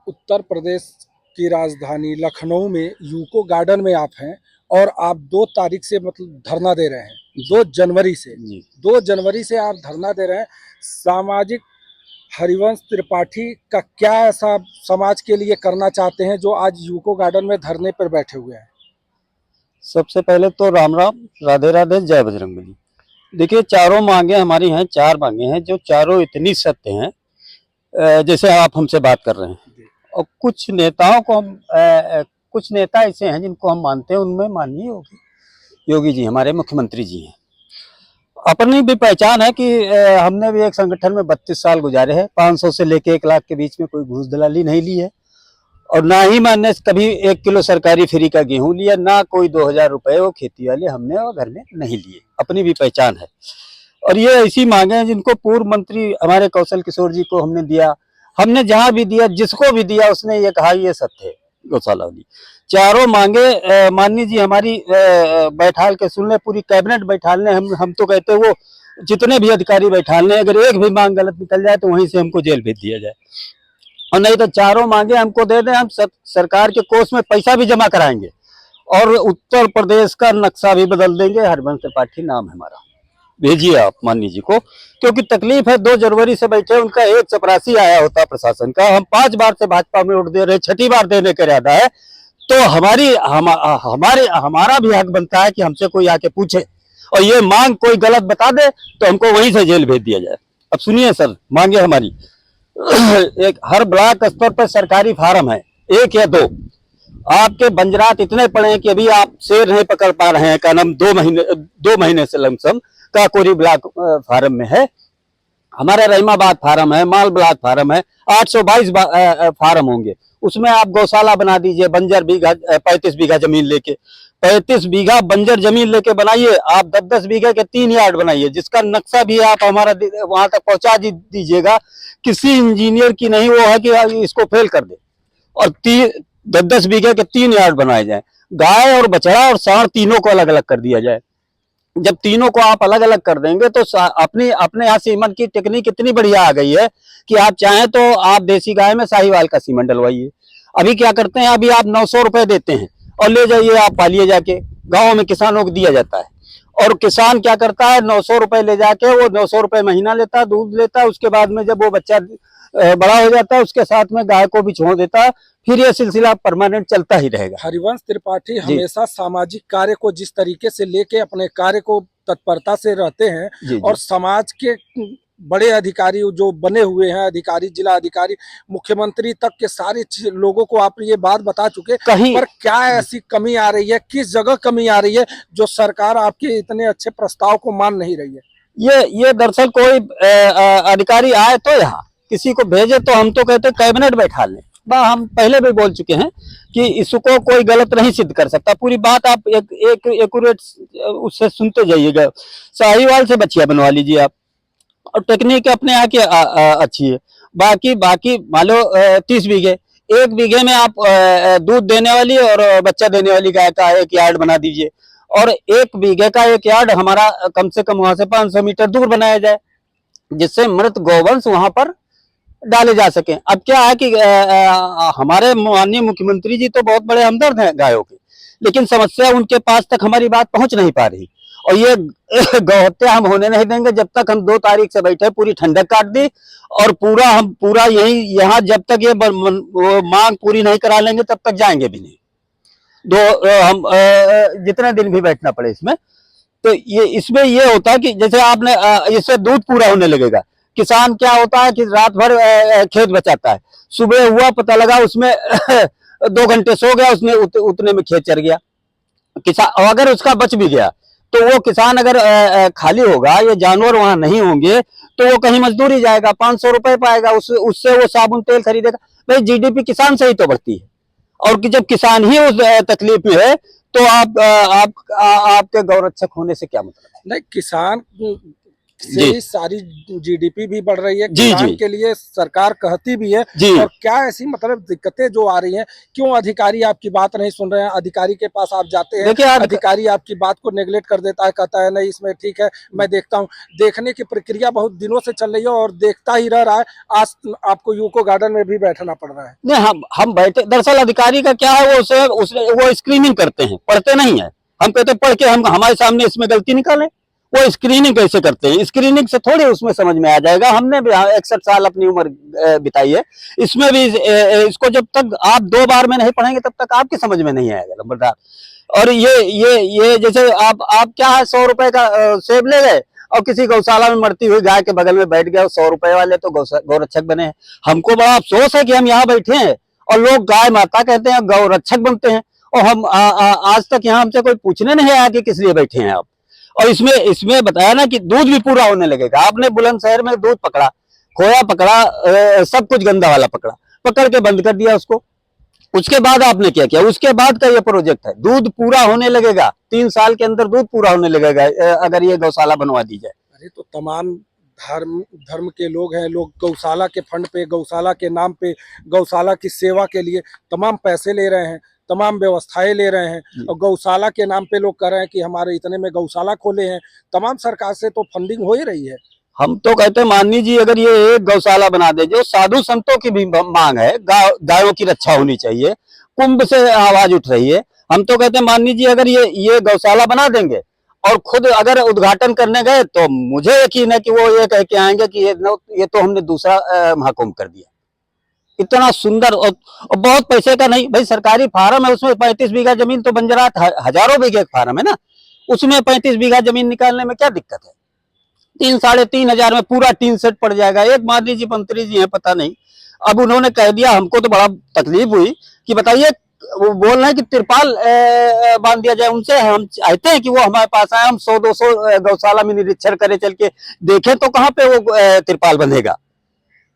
उत्तर प्रदेश की राजधानी लखनऊ में यूको गार्डन में आप हैं और आप 2 तारीख से मतलब धरना दे रहे हैं। 2 जनवरी से जी 2 जनवरी से आप धरना दे रहे हैं। सामाजिक हरिवंश त्रिपाठी का क्या ऐसा समाज के लिए करना चाहते हैं जो आज यूको गार्डन में धरने पर बैठे हुए हैं? सबसे पहले तो राम राम, राधे राधे, जय बजरंगबली। देखिए, चारों मांगे हमारी हैं, 4 मांगे हैं जो चारों इतनी सत्य हैं जैसे आप हमसे बात कर रहे हैं। और कुछ नेताओं को कुछ नेता ऐसे हैं जिनको हम मानते हैं, उनमें माननीय योगी जी हमारे मुख्यमंत्री जी हैं। अपनी भी पहचान है कि हमने भी एक संगठन में 32 साल गुजारे हैं। 500 से लेके 1 लाख के बीच में कोई घूस दलाली नहीं ली है, और ना ही मैंने कभी 1 किलो सरकारी फ्री का गेहूं लिया, ना कोई 2000 रुपए वो खेती वाले हमने और घर में नहीं लिए। अपनी भी पहचान है। और ये ऐसी मांगे हैं जिनको पूर्व मंत्री हमारे कौशल किशोर जी को हमने दिया। हमने जहां भी दिया, जिसको भी दिया, उसने ये कहा ये सत्य है। गौशाला वाली चारों मांगे माननीय जी हमारी बैठाल के सुन ले, पूरी कैबिनेट बैठाल ले। हम तो कहते हैं वो जितने भी अधिकारी बैठाल ले, अगर एक भी मांग गलत निकल जाए तो वहीं से हमको जेल भेज दिया जाए, और नहीं तो चारों मांगे हमको दे दें। हम सरकार के कोष में पैसा भी जमा कराएंगे और उत्तर प्रदेश का नक्शा भी बदल देंगे। हरिवंश त्रिपाठी नाम है हमारा। भेजिए आप माननीय जी को, क्योंकि तकलीफ है। 2 जनवरी से बैठे, उनका एक चपरासी आया होता प्रशासन का। हम 5 बार से भाजपा में वोट दे रहे, 6ठी बार देने का इरादा है। तो हमारा भी हक बनता है कि हमसे कोई आके पूछे, और ये मांग कोई गलत बता दे तो हमको वहीं से जेल भेज दिया जाए। अब सुनिए सर, मांगे हमारी एक हर ब्लॉक स्तर पर सरकारी फार्म है, 1 या 2। आपके बंजरात इतने पड़े हैं कि अभी आप शेर नहीं पकड़ पा रहे हैं। का नाम 2 महीने से लमसम काकोरी ब्लॉक फार्म में है। हमारा रहीमाबाद फार्म है, माल ब्लॉक फार्म है। 822 फार्म होंगे। उसमें आप गौशाला बना दीजिए। बंजर बीघा 35 बीघा जमीन लेके, 35 बीघा बंजर जमीन लेके बनाइए। आप 10-10 बीघे के 3 यार्ड बनाइए, जिसका नक्शा भी आप हमारा वहां तक पहुंचा दीजिएगा। किसी इंजीनियर की नहीं वो है कि इसको फेल कर दे। और 10-10 बीघे के 3 यार्ड बनाए जाए। गाय और बछड़ा और सांड तीनों को अलग अलग कर दिया जाए। जब तीनों को आप अलग अलग कर देंगे तो अपने यहाँ सीमन की टेक्निक इतनी बढ़िया आ गई है कि आप चाहें तो आप देसी गाय में साहीवाल का सीमन डलवाइए। अभी क्या करते हैं, अभी आप 900 रुपए देते हैं और ले जाइए आप पालिए जाके। गाँव में किसानों को दिया जाता है, और किसान क्या करता है, 900 रुपए ले जाके वो 900 रुपए महीना लेता है, दूध लेता है। उसके बाद में जब वो बच्चा बड़ा हो जाता है, उसके साथ में गाय को भी छोड़ देता है। फिर ये सिलसिला परमानेंट चलता ही रहेगा। हरिवंश त्रिपाठी हमेशा सामाजिक कार्य को जिस तरीके से लेके अपने कार्य को तत्परता से रहते हैं, जी, और समाज के बड़े अधिकारी जो बने हुए हैं, अधिकारी, जिला अधिकारी, मुख्यमंत्री तक के सारे लोगों को आप ये बात बता चुके। कहीं पर क्या ऐसी कमी आ रही है, किस जगह कमी आ रही है जो सरकार आपके इतने अच्छे प्रस्ताव को मान नहीं रही है? ये दरअसल कोई अधिकारी आए तो यहाँ किसी को भेजे तो हम तो कहते कैबिनेट बैठा लें। हम पहले भी बोल चुके हैं कि इसको कोई गलत नहीं सिद्ध कर सकता। पूरी बात आप एक एक्यूरेट उससे सुनते जाइएगा। साहीवाल से बछिया बनवा लीजिए आप, और टेक्निक अपने यहाँ की अच्छी है। बाकी मान लो 30 बीघे, 1 बीघे में आप दूध देने वाली और बच्चा देने वाली गाय का 1 यार्ड बना दीजिए, और 1 बीघे का 1 यार्ड हमारा कम से कम वहां से 500 मीटर दूर बनाया जाए, जिससे मृत गौवंश वहां पर डाले जा सके। अब क्या है कि हमारे माननीय मुख्यमंत्री जी तो बहुत बड़े हमदर्द हैं गायों के, लेकिन समस्या उनके पास तक हमारी बात पहुंच नहीं पा रही। और ये गौहत्या हम होने नहीं देंगे जब तक हम 2 तारीख से बैठे। पूरी ठंडक काट दी, और हम पूरा यही यहाँ जब तक ये मांग पूरी नहीं करा लेंगे तब तक जाएंगे भी नहीं। हम जितने दिन भी बैठना पड़े इसमें। तो ये इसमें ये होता है कि जैसे आपने इससे दूध पूरा होने लगेगा। किसान क्या होता है कि रात भर खेत बचाता है, सुबह हुआ पता लगा उसमें 2 घंटे सो गया, उसने उतने में खेत चर गया। किसान अगर उसका बच भी गया तो वो किसान अगर खाली होगा, ये जानवर वहां नहीं होंगे, तो वो कहीं मजदूरी जाएगा, 500 रुपए पाएगा, उससे वो साबुन तेल खरीदेगा। भाई जीडीपी किसान से ही तो बढ़ती है, और कि जब किसान ही उस तकलीफ में है तो आपके गौरक्षक होने से क्या मतलब है? नहीं, किसान से ही सारी जीडीपी भी बढ़ रही है, जी, किसान जी। के लिए सरकार कहती भी है। जी। और क्या ऐसी मतलब दिक्कतें जो आ रही हैं, क्यों अधिकारी आपकी बात नहीं सुन रहे हैं? अधिकारी के पास आप जाते हैं, देखिए अधिकारी आपकी बात को नेगलेक्ट कर देता है, कहता है नहीं इसमें ठीक है मैं देखता हूँ। देखने की प्रक्रिया बहुत दिनों से चल रही है और देखता ही रह रहा है। आज आपको यूको गार्डन में भी बैठना पड़ रहा है। नहीं, हम बैठे, दरअसल अधिकारी का क्या है, वो उसे वो स्क्रीनिंग करते हैं, पढ़ते नहीं है। हम कहते पढ़ के हम हमारे सामने इसमें गलती निकालें, वो स्क्रीनिंग कैसे करते हैं? स्क्रीनिंग से थोड़ी उसमें समझ में आ जाएगा। हमने भी 61 साल अपनी उम्र बिताई है, इसमें भी इसको जब तक आप 2 बार में नहीं पढ़ेंगे तब तक आपकी समझ में नहीं आएगा नंबरदार। और ये जैसे आप क्या है, 100 रुपए का सेब ले गए और किसी गौशाला में मरती हुई गाय के बगल में बैठ गए, 100 रुपए वाले तो गौरक्षक बने हैं। हमको बड़ा अफसोस है कि हम यहाँ बैठे हैं और लोग गाय माता कहते हैं, गौरक्षक बनते हैं, और हम आज तक यहाँ हमसे कोई पूछने नहीं आया कि किस लिए बैठे हैं आप। और इसमें बताया ना कि दूध भी पूरा होने लगेगा। आपने बुलंदशहर में दूध पकड़ा, खोया पकड़ा, सब कुछ गंदा वाला पकड़ा, पकड़ के बंद कर दिया उसको। उसके बाद आपने क्या किया? उसके बाद का ये प्रोजेक्ट है, दूध पूरा होने लगेगा, 3 साल के अंदर दूध पूरा होने लगेगा अगर ये गौशाला बनवा दी जाए। अरे तो तमाम धर्म के लोग हैं, लोग गौशाला के फंड पे, गौशाला के नाम पे, गौशाला की सेवा के लिए तमाम पैसे ले रहे हैं, तमाम व्यवस्थाएं ले रहे हैं। और गौशाला के नाम पे लोग कह रहे हैं कि हमारे इतने में गौशाला खोले हैं। तमाम सरकार से तो फंडिंग हो ही रही है। हम तो कहते हैं माननीय जी अगर ये एक गौशाला बना दे, जो साधु संतों की भी मांग है, गायों की रक्षा होनी चाहिए, कुंभ से आवाज उठ रही है। हम तो कहते हैं माननीय जी अगर ये गौशाला बना देंगे और खुद अगर उद्घाटन करने गए तो मुझे यकीन है कि वो ये कह के आएंगे कि ये तो हमने दूसरा महाकुंभ कर दिया। इतना सुंदर और बहुत पैसे का नहीं भाई, सरकारी फार्म है, उसमें 35 बीघा जमीन तो बंजरात, हजारों बीघे फार्म है ना, उसमें 35 बीघा जमीन निकालने में क्या दिक्कत है? 3-3.5 हजार में पूरा टीन सेट पड़ जाएगा। एक मान लीजिए मंत्री जी हैं, पता नहीं, अब उन्होंने कह दिया, हमको तो बड़ा तकलीफ हुई कि बताइए, वो बोल रहे हैं कि तिरपाल बांध दिया जाए। उनसे हम चाहते हैं कि वो हमारे पास आए, हम 100-200 गौशाला में निरीक्षण करें, चल के देखें तो कहाँ पे वो तिरपाल बंधेगा।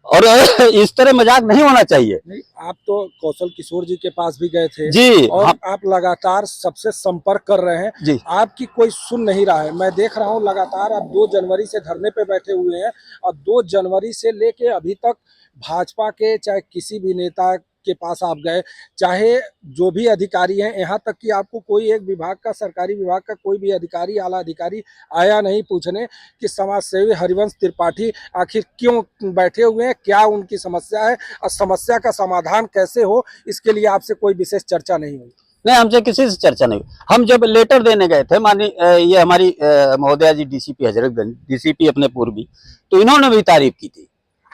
और इस तरह मजाक नहीं होना चाहिए। नहीं, आप तो कौशल किशोर जी के पास भी गए थे जी, और आप लगातार सबसे संपर्क कर रहे हैं जी। आपकी कोई सुन नहीं रहा है। मैं देख रहा हूं लगातार आप 2 जनवरी से धरने पे बैठे हुए हैं और 2 जनवरी से लेके अभी तक भाजपा के चाहे किसी भी नेता के पास आप गए, चाहे जो भी अधिकारी हैं, यहाँ तक कि आपको कोई एक विभाग का, सरकारी विभाग का कोई भी अधिकारी, आला अधिकारी आया नहीं पूछने कि समाज सेवी हरिवंश त्रिपाठी आखिर क्यों बैठे हुए हैं, क्या उनकी समस्या है और समस्या का समाधान कैसे हो, इसके लिए आपसे कोई विशेष चर्चा नहीं हुई। नहीं, हमसे किसी से चर्चा नहीं हुई। हम जब लेटर देने गए थे, माननीय ये हमारी महोदया जी डीसीपी हजरतगंज, डीसीपी अपने पूर्वी, तो इन्होंने भी तारीफ की थी।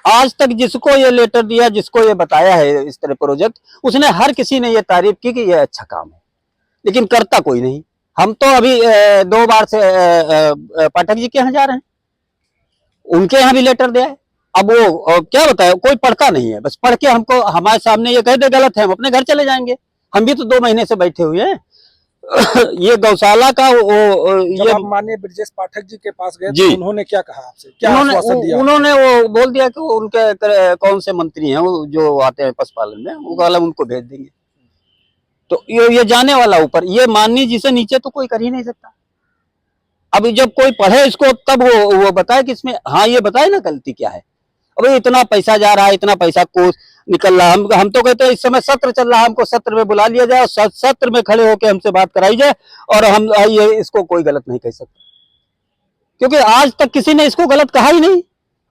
आज तक जिसको ये लेटर दिया, जिसको ये बताया है इस तरह प्रोजेक्ट, उसने हर किसी ने ये तारीफ की कि ये अच्छा काम है, लेकिन करता कोई नहीं। हम तो अभी 2 बार से पाठक जी के यहाँ जा रहे हैं, उनके यहाँ भी लेटर दिया है। अब वो क्या बताए, कोई पढ़ता नहीं है, बस पढ़ के हमको हमारे सामने ये कह दे गलत है, हम अपने घर चले जाएंगे। हम भी तो 2 महीने से बैठे हुए हैं। ये गौशाला का जब आप माननीय ब्रजेश पाठक जी के पास गए तो उन्होंने क्या कहा आपसे, क्या आश्वासन दिया? उन्होंने वो बोल दिया कि उनके कौन से मंत्री हैं वो जो आते हैं पशुपालन में, वो वाला उनको भेज देंगे। तो ये जाने वाला ऊपर, ये माननीय जी से नीचे तो कोई कर ही नहीं सकता। अभी जब कोई पढ़े इसको तब वो बताए कि इसमें, हाँ ये बताए ना गलती क्या है। अभी इतना पैसा जा रहा है, इतना पैसा कोस निकल रहा है। हम तो कहते हैं इस समय सत्र चल रहा है, हमको सत्र में बुला लिया जाए और सत्र में खड़े होकर हमसे बात कराई जाए, और हम ये इसको कोई गलत नहीं कह सकते, क्योंकि आज तक किसी ने इसको गलत कहा ही नहीं।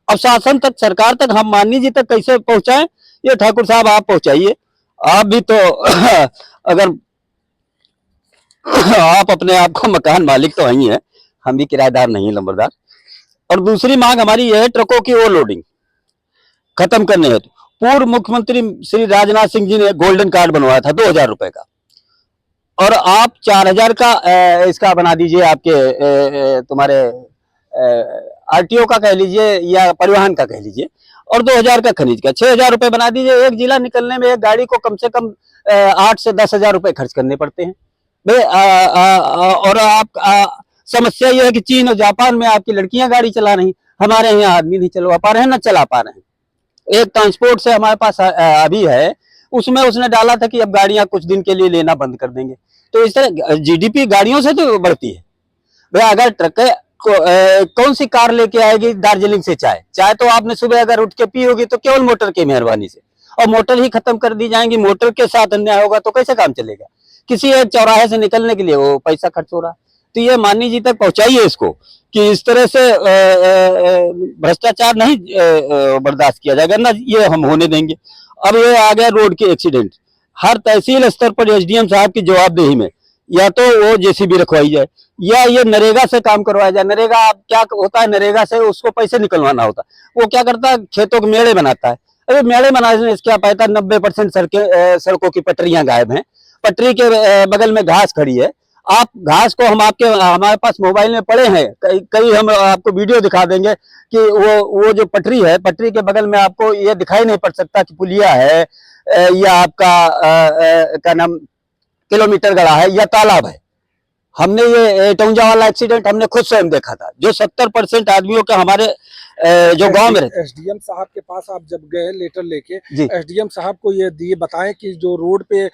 अब शासन तक, सरकार तक, हम माननीय जी तक कैसे पहुंचाएं? ये ठाकुर साहब आप पहुंचाइए। आप भी तो अगर आप अपने आप को मकान मालिक तो ही है, हम भी किराएदार नहीं है लंबरदार। और दूसरी मांग हमारी यह है, ट्रकों की ओवरलोडिंग खत्म करने हेतु पूर्व मुख्यमंत्री श्री राजनाथ सिंह जी ने गोल्डन कार्ड बनवाया था 2000 रुपए का, और आप 4000 का इसका बना दीजिए, आपके तुम्हारे आरटीओ का कह लीजिए या परिवहन का कह लीजिए, और 2000 का खनिज का, 6000 रुपए बना दीजिए। एक जिला निकलने में एक गाड़ी को कम से कम 8 से 10 हजार रुपए खर्च करने पड़ते हैं भाई। और आप समस्या यह है कि चीन और जापान में आपकी लड़कियां गाड़ी चला रही, हमारे यहाँ आदमी नहीं चलवा पा रहे हैं, ना चला पा रहे हैं। एक ट्रांसपोर्ट से हमारे पास अभी है, उसमें उसने डाला था कि अब गाड़ियां कुछ दिन के लिए लेना बंद कर देंगे। तो इस तरह जीडीपी गाड़ियों से तो बढ़ती है भाई। अगर ट्रक कौन सी कार लेके आएगी दार्जिलिंग से चाय? चाय तो आपने सुबह अगर उठ के पी होगी तो केवल मोटर की मेहरबानी से, और मोटर ही खत्म कर दी जाएंगी, मोटर के साथ अन्याय होगा तो कैसे काम चलेगा? किसी एक चौराहे से निकलने के लिए वो पैसा खर्च हो रहा। तो ये माननीय जी तक पहुंचाइए इसको कि इस तरह से भ्रष्टाचार नहीं बर्दाश्त किया जाएगा ना, ये हम होने देंगे। अब ये आ गया रोड के एक्सीडेंट, हर तहसील स्तर पर एसडीएम साहब की जवाबदेही में या तो वो जेसीबी रखवाई जाए या ये नरेगा से काम करवाया जाए। नरेगा अब क्या होता है, नरेगा से उसको पैसे निकलवाना होता है, वो क्या करता है, खेतों के मेड़े बनाता है। अरे मेड़े बनाने से क्या फायदा, 90% सड़कों की पटरियां गायब हैं, पटरी के बगल में घास खड़ी है। आप घास को हमारे पास मोबाइल में पड़े हैं, कई हम आपको वीडियो दिखा देंगे कि वो जो पटरी है, पटरी के बगल में आपको ये दिखाई नहीं पड़ सकता कि पुलिया है या आपका क्या नाम किलोमीटर गड़ा है या तालाब है। हमने ये टौंजा वाला एक्सीडेंट हमने खुद स्वयं देखा था, जो 70% आदमियों के हमारे जो गांव में रहते। एसडीएम साहब के पास आप जब गए लेटर लेके, जी एसडीएम साहब को ये बताएं कि जो रोड पे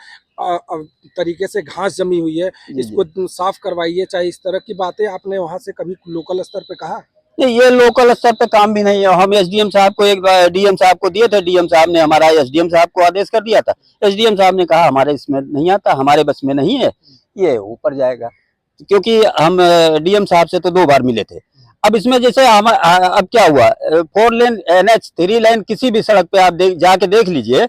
तरीके से घास जमी हुई है, इसको साफ करवाइए, चाहे इस तरह की बातें आपने वहां से कभी लोकल स्तर पे कहा? नहीं, ये लोकल स्तर पे काम भी नहीं है। हम एसडीएम साहब को एक डीएम साहब को दिए थे, डीएम साहब ने हमारा एसडीएम साहब को आदेश कर दिया था। एसडीएम साहब ने कहा हमारे इसमें नहीं आता, हमारे बस में नहीं है, ये ऊपर जाएगा। क्योंकि हम डीएम साहब से तो 2 बार मिले थे। अब इसमें जैसे हम अब क्या हुआ, 4 लेन NH 3 लेन किसी भी सड़क पे आप जाके देख लीजिए,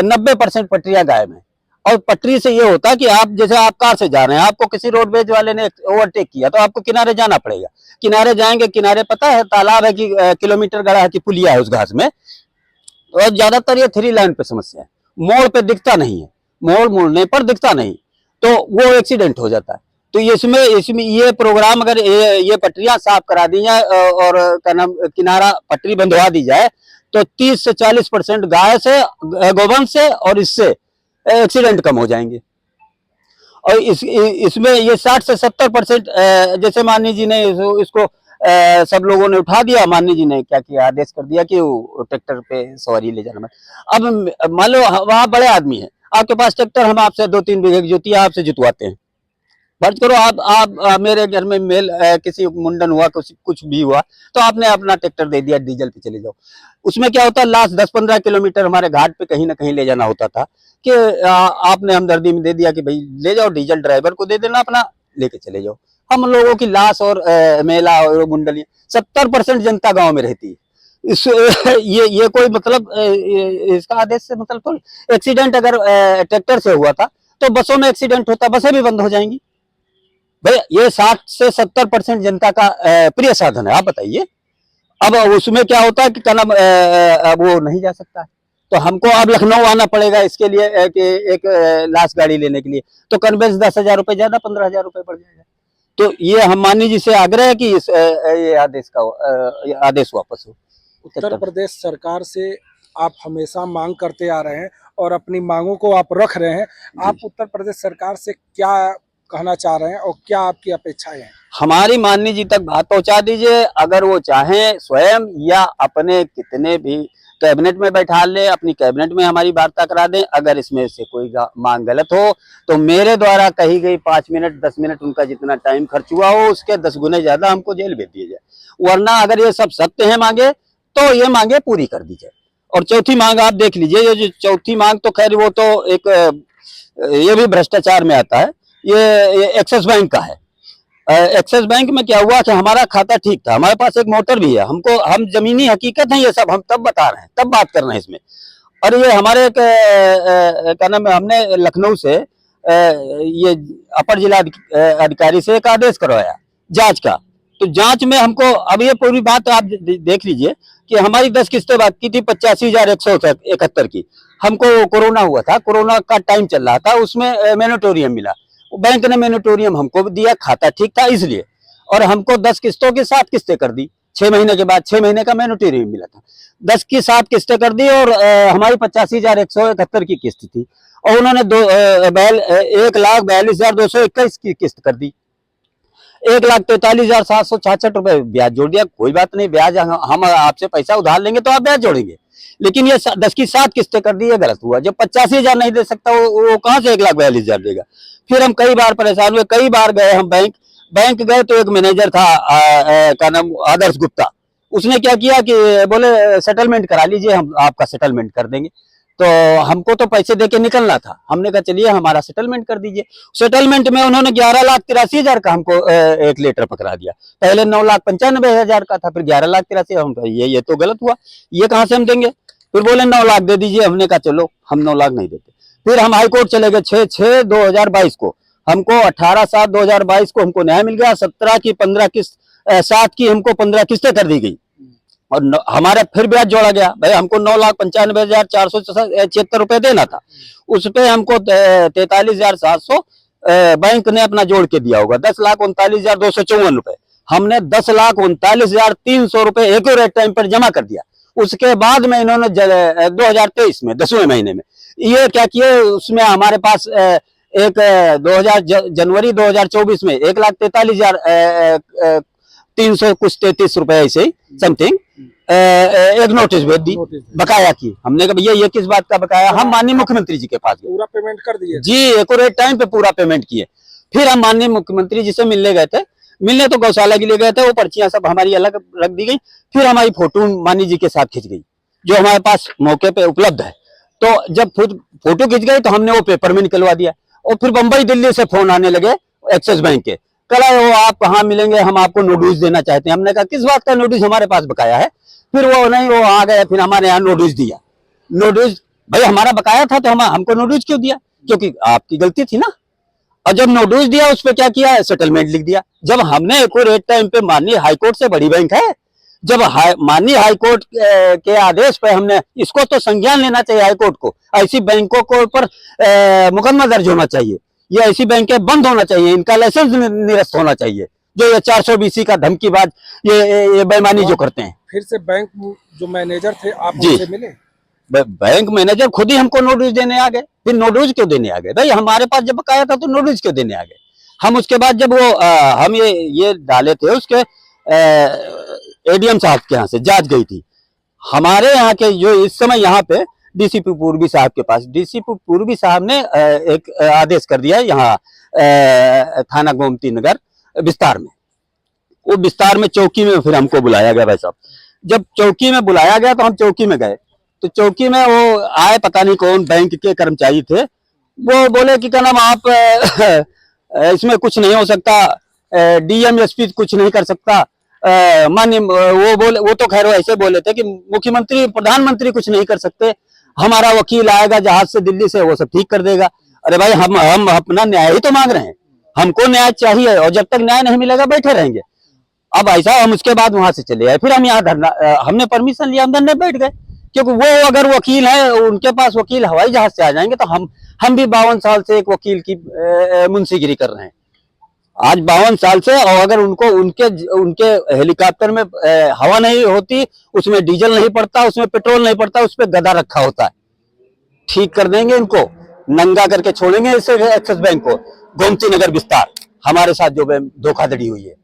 90% पटरियां गायब हैं। और पटरी से ये होता है कि आप जैसे आप कार से जा रहे हैं, आपको किसी रोडवेज वाले ने ओवरटेक किया तो आपको किनारे जाना पड़ेगा। किनारे जाएंगे, किनारे पता है तालाब है कि किलोमीटर गड़ा है कि पुलिया है उस घास में। और ज्यादातर ये 3 लाइन पे समस्या है, मोड़ पे दिखता नहीं है, मोड़ मुड़ने पर दिखता नहीं, तो वो एक्सीडेंट हो जाता है। तो इसमें ये प्रोग्राम अगर ये पटरियां साफ करा दी जाए और क्या नाम किनारा पटरी बंधवा दी जाए तो 30 से 40% गाय से, गोवंश से और इससे एक्सीडेंट कम हो जाएंगे। और इसमें ये 60 से 70% जैसे माननीय जी ने इसको सब लोगों ने उठा दिया। माननीय जी ने क्या किया, आदेश कर दिया कि वो ट्रैक्टर पे सवारी ले जाना। अब मान लो वहां बड़े आदमी है, आपके पास ट्रैक्टर, हम आपसे 2-3 बीघे की जोतियां आपसे जुतवाते हैं, फर्ज करो आप मेरे घर में मेल किसी मुंडन हुआ, कुछ भी हुआ, तो आपने अपना ट्रैक्टर दे दिया, डीजल पे चले जाओ। उसमें क्या होता है, लास्ट 10-15 किलोमीटर हमारे घाट पे कहीं ना कहीं ले जाना होता था कि आपने हमदर्दी में दे दिया कि भाई ले जाओ, डीजल ड्राइवर को दे देना, अपना लेके चले जाओ। हम लोगों की लाश और मेला और मुंडली 70% जनता गाँव में रहती है। इस ये कोई मतलब इसका आदेश से मतलब थोड़ी। एक्सीडेंट अगर ट्रैक्टर से हुआ था तो बसों में एक्सीडेंट होता, बसें भी बंद हो जाएंगी। भाई ये 60 से 70% जनता का प्रिय साधन है, आप बताइए। अब उसमें क्या होता है कि क्या नाम वो नहीं जा सकता है, तो हमको अब लखनऊ आना पड़ेगा इसके लिए कि एक लाश गाड़ी लेने के लिए, तो कन्वेंस 10,000 रुपए ज्यादा, 15,000 रुपए पड़ जाएगा। तो ये हम माननीय जी से आग्रह है कि इस ये आदेश का आदेश वापस हो। उत्तर प्रदेश सरकार से आप हमेशा मांग करते आ रहे हैं और अपनी मांगों को आप रख रहे हैं। आप उत्तर प्रदेश सरकार से क्या कहना चाह रहे हैं और क्या आपकी अपेक्षाएं हैं? हमारी माननीय जी तक बात पहुंचा दीजिए। अगर वो चाहें स्वयं या अपने कितने भी कैबिनेट में बैठा ले, अपनी कैबिनेट में हमारी वार्ता करा दें। अगर इसमें से कोई मांग गलत हो तो मेरे द्वारा कही गई 5 मिनट 10 मिनट उनका जितना टाइम खर्च हुआ हो उसके 10 गुने ज्यादा हमको जेल भेज दिया जाए। वरना अगर ये सब सत्य है मांगे तो ये मांगे पूरी कर दी जाए। और चौथी मांग आप देख लीजिए, ये जो चौथी मांग तो खैर वो तो एक ये भी भ्रष्टाचार में आता है। ये एक्सिस बैंक का है। एक्सिस बैंक में क्या हुआ कि हमारा खाता ठीक था, हमारे पास एक मोटर भी है, हम जमीनी हकीकत है ये सब हम तब बता रहे हैं, तब बात कर रहे हैं इसमें। और ये हमारे क्या नाम है, हमने लखनऊ से ये अपर जिला अधिकारी से एक आदेश करवाया जांच का। तो जांच में हमको अब ये पूरी बात आप देख लीजिए कि हमारी 10 किस्तें बाकी थी 85,171 की। हमको कोरोना हुआ था, कोरोना का टाइम चल रहा था, उसमें मैनोटोरियम मिला, बैंक ने मैनोटोरियम हमको दिया, खाता ठीक था इसलिए। और हमको 10 किस्तों की 7 किस्तें कर दी 6 महीने के बाद। 6 महीने का मैनोटोरियम मिला था, 10 की 7 किस्तें कर दी और हमारी 85,171 की किस्त थी और उन्होंने 1,42,221 की किस्त कर दी। 1,43,766 रुपए ब्याज जोड़ दिया। कोई बात नहीं, ब्याज हम आपसे पैसा उधार लेंगे तो आप ब्याज जोड़ेंगे, लेकिन ये 10 की 7 किस्तें कर दी, ये गलत हुआ। जब 85,000 नहीं दे सकता वो कहां से 1,42,000 देगा। फिर हम कई बार परेशान हुए, कई बार गए हम बैंक, बैंक गए तो एक मैनेजर था का नाम आदर्श गुप्ता, उसने क्या किया कि बोले सेटलमेंट करा लीजिए, हम आपका सेटलमेंट कर देंगे। तो हमको तो पैसे देके निकलना था, हमने कहा चलिए हमारा सेटलमेंट कर दीजिए। सेटलमेंट में उन्होंने 11,83,000 का हमको एक लेटर पकड़ा दिया। पहले 9,95,000 का था, फिर 11,83,000। हम ये तो गलत हुआ, ये कहाँ से हम देंगे? फिर बोले 9 लाख दे दीजिए। हमने कहा चलो हम 9 लाख नहीं देते। फिर हम हाई कोर्ट चले गए 6/6/2022 को। हमको 18/7/2022 को हमको न्याय मिल गया। 17 की 15 किस्त 7 की हमको 15 किस्तें कर दी गई और हमारा फिर ब्याज जोड़ा गया। भाई हमको 9,95,476 रुपए देना था, उस पे हमको 43,700 बैंक ने अपना जोड़ के दिया होगा। 10,39,254 रुपए हमने 10,39,300 रुपए एक्यूरेट टाइम पर जमा कर दिया। उसके बाद में इन्होंने 2023 में 10वें महीने में ये क्या किए, उसमें हमारे पास एक जनवरी 2024 में 1,43,300 कुछ 33 रुपए ऐसे ही समथिंग एक नोटिस भेज दी बकाया की। हमने कहा भैया ये किस बात का बकाया? हम माननीय मुख्यमंत्री जी के पास गए, पूरा पेमेंट कर दिए जी एक्यूरेट टाइम पे पूरा पेमेंट किए। फिर हम माननीय मुख्यमंत्री जी से मिलने गए थे, मिलने तो गौशाला के लिए गए थे, वो पर्चियां सब हमारी अलग रख दी गई। फिर हमारी फोटो माननीय जी के साथ खिंच गई, जो हमारे पास मौके पे उपलब्ध है। तो जब फोटो खिंच गई तो हमने वो पेपर में निकलवा दिया। और फिर बंबई दिल्ली से फोन आने लगे एक्सिस बैंक के, कल वो आप कहाँ मिलेंगे, हम आपको नोटिस देना चाहते हैं। हमने कहा किस बात का नोटिस, हमारे पास बकाया है। फिर वो नहीं, वो आ गए, फिर हमारे यहाँ नोटिस दिया। नोटिस भाई हमारा बकाया था तो हमको नोटिस क्यों दिया? क्योंकि आपकी गलती थी ना। और जब नोटिस दिया उस पर क्या किया, सेटलमेंट लिख दिया। जब हमने एक्यूरेट टाइम पे, माननीय हाईकोर्ट से बड़ी बैंक है, जब माननीय हाईकोर्ट के आदेश पे हमने, इसको तो संज्ञान लेना चाहिए हाईकोर्ट को। ऐसी बैंकों को ऊपर मुकदमा दर्ज होना चाहिए, ये ऐसी बैंकें बंद होना चाहिए, इनका लाइसेंस निरस्त होना चाहिए, जो ये 420 का धमकीबाज ये बेईमानी जो करते हैं। फिर से बैंक जो मैनेजर थे आप जी। उनसे मिले? बैंक मैनेजर खुद ही हमको नोटिस देने आ गए। फिर नोटिस क्यों देने आ गए भाई? हमारे पास जब बकाया था तो नोटिस क्यों देने आ गए? हम उसके बाद जब वो हम ये डाले थे, उसके एडीएम साहब के यहाँ से जांच गई थी। हमारे यहाँ के जो इस समय यहाँ पे डीसीपी पूर्वी साहब के पास, डीसीपी पूर्वी साहब ने एक आदेश कर दिया यहाँ थाना गोमती नगर विस्तार में। वो विस्तार में चौकी में फिर हमको बुलाया गया भाई साहब। जब चौकी में बुलाया गया तो हम चौकी में गए, तो चौकी में वो आए, पता नहीं कौन बैंक के कर्मचारी थे। वो बोले कि क्या नाम आप इसमें कुछ नहीं हो सकता, डीएम एसपी कुछ नहीं कर सकता। माननीय वो बोले, वो तो खैर ऐसे बोले थे कि मुख्यमंत्री प्रधानमंत्री कुछ नहीं कर सकते, हमारा वकील आएगा जहाज से दिल्ली से, वो सब ठीक कर देगा। अरे भाई हम अपना न्याय ही तो मांग रहे हैं, हमको न्याय चाहिए, और जब तक न्याय नहीं मिलेगा बैठे रहेंगे। अब ऐसा हम उसके बाद वहां से चले आए। फिर हम यहाँ धरना, हमने परमिशन लिया, हम धरने बैठ गए। क्योंकि वो अगर वकील है, उनके पास वकील हवाई जहाज से आ जाएंगे, तो हम भी 52 साल से एक वकील की मुंशीगिरी कर रहे हैं। आज 52 साल से, और अगर उनके हेलीकॉप्टर में हवा नहीं होती, उसमें डीजल नहीं पड़ता, उसमें पेट्रोल नहीं पड़ता, उस पर गदा रखा होता है। ठीक कर देंगे इनको, नंगा करके छोड़ेंगे इससे एक्सिस बैंक को। गोमती नगर विस्तार हमारे साथ जो धोखाधड़ी हुई है।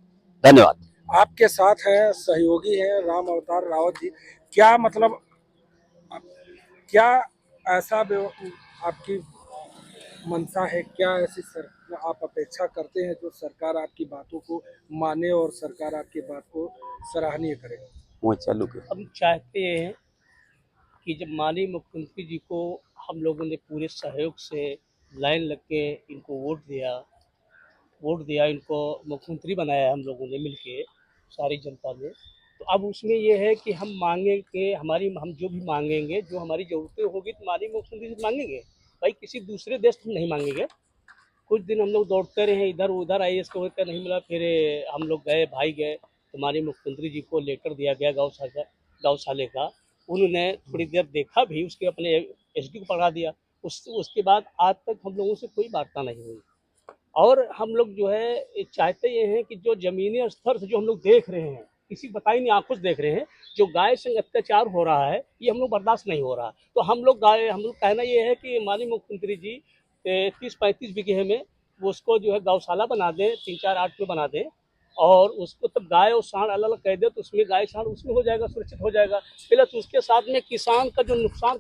धन्यवाद। आपके साथ हैं, सहयोगी हैं राम अवतार रावत जी। क्या मतलब, क्या ऐसा आपकी मंशा है, क्या ऐसी आप अपेक्षा करते हैं जो सरकार आपकी बातों को माने और सरकार आपकी बात को सराहनीय करे? वो चालू के हम चाहते हैं कि जब माननीय मुख्यमंत्री जी को हम लोगों ने पूरे सहयोग से लाइन लग के इनको वोट दिया, इनको मुख्यमंत्री बनाया हम लोगों ने मिलके, सारी जनता ने। तो अब उसमें ये है कि हम मांगेंगे, हम जो भी मांगेंगे, जो हमारी ज़रूरतें होगी तो माननीय मुख्यमंत्री से मांगेंगे भाई, किसी दूसरे देश से नहीं मांगेंगे। कुछ दिन हम लोग दौड़ते रहे इधर उधर, IAS को होकर नहीं मिला, फिर हम लोग गए, भाई गए, तो माननीय मुख्यमंत्री जी को लेटर दिया गया गौशाले का। उन्होंने थोड़ी देर देखा भी, उसके अपने SD को पकड़ा दिया। उसके बाद आज तक हम लोगों से कोई वार्ता नहीं हुई। और हम लोग जो है चाहते ये हैं कि जो ज़मीनी स्तर से जो हम लोग देख रहे हैं, किसी बताई नहीं आंखों से देख रहे हैं, जो गाय संग अत्याचार हो रहा है, ये हम लोग बर्दाश्त नहीं हो रहा। तो हम लोग कहना ये है कि माननीय मुख्यमंत्री जी 30-35 बीघे में वो उसको जो है गौशाला बना दें, 3-4-8 में बना दें, और उसको तब गाय और सांड अलग अलग कह दे, तो उसमें गाय सांड उसमें हो जाएगा, सुरक्षित हो जाएगा। प्लस उसके साथ में किसान का नुकसान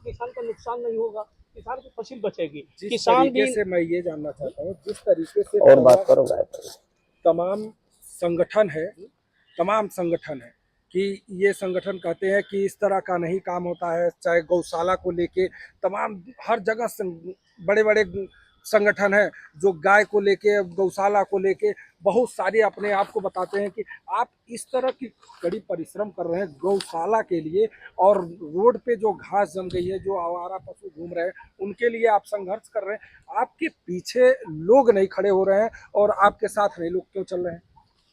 नहीं होगा, किसान की फसल बचेगी। किसान भी से मैं ये जानना चाहता हूँ, जिस तरीके से और बात करो गाय पर। तमाम संगठन है, तमाम संगठन है कि ये संगठन कहते हैं कि इस तरह का नहीं काम होता है, चाहे गौशाला को लेके तमाम हर जगह बड़े बड़े संगठन है जो गाय को लेके, गौशाला को लेके बहुत सारे अपने आप को बताते हैं कि आप इस तरह की कड़ी परिश्रम कर रहे हैं गौशाला के लिए, और रोड पे जो घास जम गई है, जो आवारा पशु घूम रहे हैं, उनके लिए आप संघर्ष कर रहे हैं। आपके पीछे लोग नहीं खड़े हो रहे हैं और आपके साथ नहीं, लोग क्यों चल रहे हैं?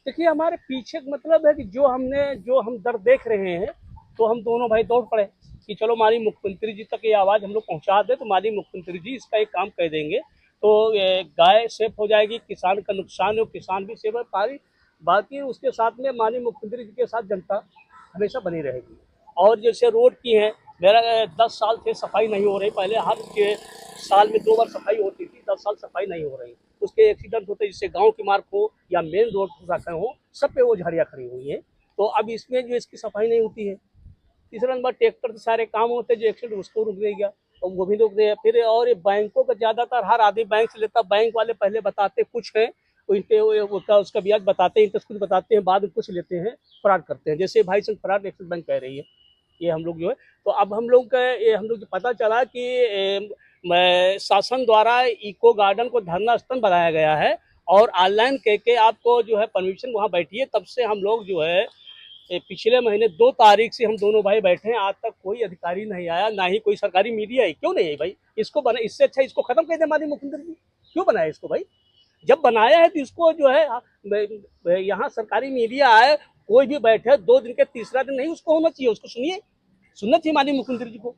देखिए, हमारे पीछे मतलब है कि जो हम दर्द देख रहे हैं, तो हम दोनों भाई दौड़ पड़े कि चलो माननीय मुख्यमंत्री जी तक ये आवाज़ हम लोग पहुंचा दे, तो माननीय मुख्यमंत्री जी इसका एक काम कर देंगे, तो गाय सेफ हो जाएगी, किसान का नुकसान हो, किसान भी सेफ है, बाकी उसके साथ में माननीय मुख्यमंत्री जी के साथ जनता हमेशा बनी रहेगी। और जैसे रोड की है, मेरा 10 साल से सफाई नहीं हो रही, पहले हर साल में 2 बार सफाई होती थी, 10 साल सफाई नहीं हो रही, उसके एक्सीडेंट होते, जिससे गांव की मार्ग हो या मेन रोड हो, सब पे वो झाड़ियाँ खड़ी हुई हैं। तो अब इसमें जो इसकी सफाई नहीं होती है, तीसरा नंबर ट्रैक्टर से सारे काम होते हैं, जो एक्सीडेंट उसको रुक देगा और वो भी रोक देगा। फिर और ये बैंकों का ज़्यादातर हर आदमी बैंक से लेता, बैंक वाले पहले बताते कुछ है, उसका ब्याज बताते हैं, इंटरेस्ट कुछ बताते हैं, बाद में कुछ लेते हैं, फ्रॉड करते हैं। जैसे भाई संग फ्रॉड एक्सिस बैंक कह रही है, ये हम लोग जो है, तो अब हम लोग का ये हम लोग पता चला कि शासन द्वारा इको गार्डन को धरना स्थल बनाया गया है, और ऑनलाइन कह के आपको जो है परमिशन वहाँ बैठिए। तब से हम लोग जो है पिछले महीने 2 तारीख से हम दोनों भाई बैठे हैं, आज तक कोई अधिकारी नहीं आया, ना ही कोई सरकारी मीडिया है। क्यों नहीं है भाई? इसको बना, इससे अच्छा इसको खत्म कर दे माननीय मुख्यमंत्री जी। क्यों बनाया इसको भाई? जब बनाया है तो इसको जो है यहाँ सरकारी मीडिया आए, कोई भी बैठे 2 दिन के तीसरा दिन नहीं उसको होना चाहिए, उसको सुनना चाहिए माननीय मुख्यमंत्री जी को।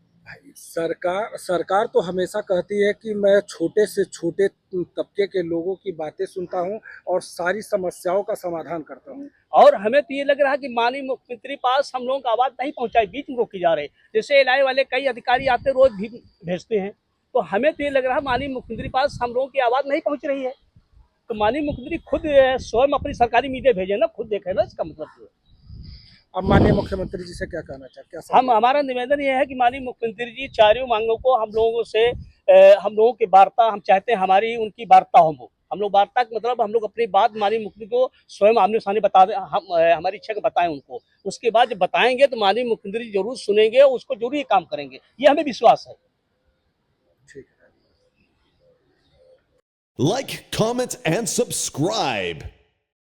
सरकार तो हमेशा कहती है कि मैं छोटे से छोटे तबके के लोगों की बातें सुनता हूं और सारी समस्याओं का समाधान करता हूं। और हमें तो ये लग रहा है कि माननीय मुख्यमंत्री पास हम लोगों का आवाज़ नहीं पहुंचाई, बीच में रोकी जा रहे। जैसे एलआई वाले कई अधिकारी आते रोज भी भेजते हैं, तो हमें तो ये लग रहा है माननीय मुख्यमंत्री पास हम लोगों की आवाज़ नहीं पहुंच रही है। तो माननीय मुख्यमंत्री खुद स्वयं अपनी सरकारी मीडिया भेजे ना, खुद देखे ना, इसका मतलब। अब माननीय मुख्यमंत्री जी से क्या कहना चाहते हैं? हमारा निवेदन ये है कि माननीय मुख्यमंत्री जी चारों मांगों को हम लोगों से, हम लोगों की वार्ता हम चाहते हैं, हमारी उनकी वार्ता हो। वो हम लोग वार्ता का मतलब हम लोग अपनी बात माननीय मुख्यमंत्री को स्वयं आमने सामने बता दें, हम हमारी इच्छा को बताएं उनको। उसके बाद जब बताएंगे तो माननीय मुख्यमंत्री जी जरूर सुनेंगे, उसको जरूर ये काम करेंगे, ये हमें विश्वास है। ठीक है। Like, comment, and subscribe.